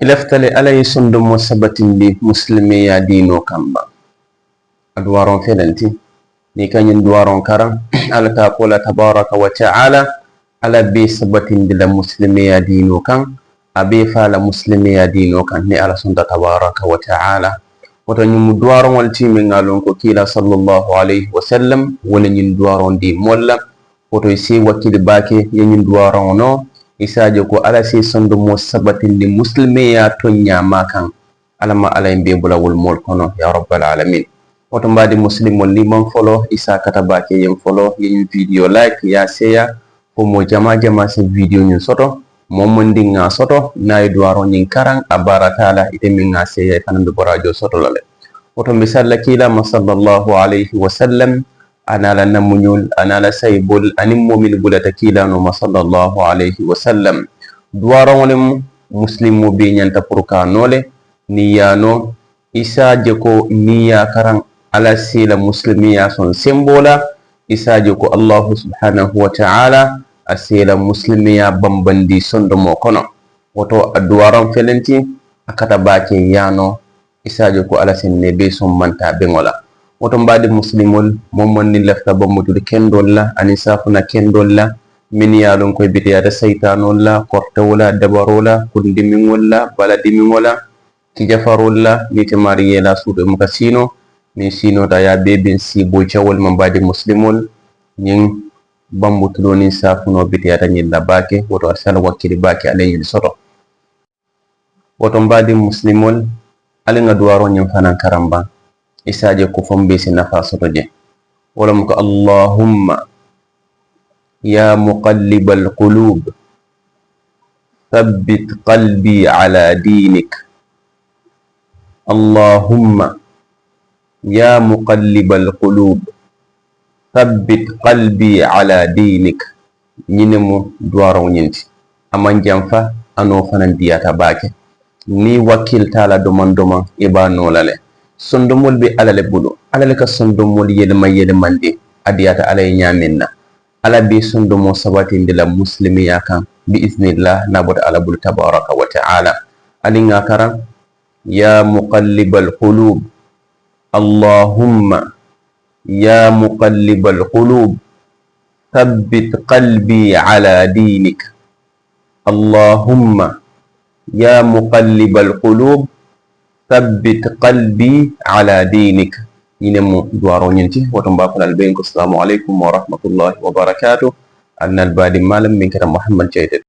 ilaftale alay sondomo sabatindi muslimi ya dino kamba adwaron felanti ni kanyin duwaron karam alka kola tabaraka wa ta'ala ala be sabatindi la muslimi ya dino kan abe fala muslimi ya dino kan ni ala sonda tabaraka wa ta'ala woto nyum duwaron walti min ngalon ko kila sallallahu alayhi wa sallam wala nyin duwaron di molla woto si wakil bake nyin duwaron no isaje ko ala si sondo mo sabatindi muslimi ya tonya makan alama ala imbe bulawul mol kono ya rabbal alamin woto mbadi muslimol ni man folo isa kata bake yen folo yen video like ya seya ko mo jama se video nyun soto momon dinga soto na duwaro nyin karang abaratala ite min nga seya kanambe borajo soto lale woto misalla kila sallallahu alayhi wa sallam anala namunyul anala saybul anim mu'min bulata kila no sallallahu alayhi wa sallam duwaro wolem muslimu be nyanta purka nole niyano isa jeko niya karang ala sila muslimiya son sembola isa jeko Allah subhanahu wa ta'ala asila muslimiya bambandi sondo mo kono woto duwaron felenti akata bake yano isa jeko ala sinne be son manta be ngola woto mbadi muslimol momon ni lafta bamutude kendolla ani safuna kendolla min yalon koy bitiyata saytanolla kortawla dabarola kundimiŋolla baladimiŋola kijafarolla nite mariyela suudo muka sino min sino ta ya beben si bocawol mambadi muslimol nyin bambutudo ni safuno bitiyata nyilla bake woto asala wakkili bake alayhi soto woto mbadi muslimol alinga duwaro nyim fanan karamba isaje ko fombe si nafa soto je wala muko allahumma ya muqallibal qulub thabbit qalbi ala dinik allahumma ya muqallibal qulub thabbit qalbi ala dinik nyinemu duwaro nyinti aman jamfa ano fanan diyata bake ni wakil tala doman ibano lale sondomol be alale bulu alale ka sondomol yelmande adiyata alay nyaminna ala be sondomo sabatinde la muslimiya kan bi iznillah nabota ala bul tabaraka wa ta'ala alinga karam ya muqallibal qulub allahumma ya muqallibal qulub thabbit qalbi ala dinik allahumma ya muqallibal qulub thabbit qalbi ala dinik yinemu duwaro nyinti woto mbakol albayko assalamu alaikum wa rahmatullahi wa barakatuh annal badi malam min kata Muhammad Jaydet